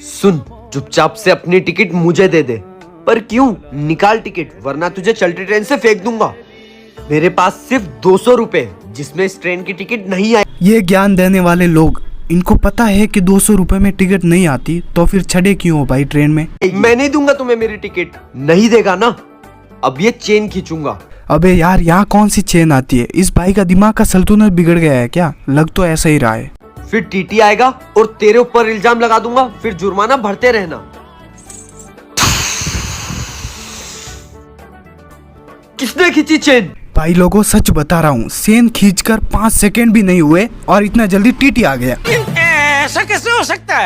सुन, चुपचाप से अपनी टिकट मुझे दे दे। पर क्यों? निकाल टिकट, वरना तुझे चलती ट्रेन से फेंक दूंगा। मेरे पास सिर्फ 200 रुपए, जिसमें इस ट्रेन की टिकट नहीं आई। ये ज्ञान देने वाले लोग, इनको पता है कि 200 रुपए में टिकट नहीं आती, तो फिर चढ़े क्यों हो भाई ट्रेन में? मैं नहीं दूंगा तुम्हें मेरी टिकट। नहीं देगा ना? अब ये चेन खींचूंगा। अबे यार, यहाँ कौन सी चेन आती है? इस भाई का दिमाग का संतुलन बिगड़ गया है क्या? लग तो ऐसा ही रहा है। फिर टीटी आएगा और तेरे ऊपर इल्जाम लगा दूंगा, फिर जुर्माना भरते रहना। किसने खींची चेन? भाई लोगों, सच बता रहा हूँ, चेन खींचकर 5 सेकंड भी नहीं हुए और इतना जल्दी टीटी आ गया। ऐसा कैसे हो सकता है?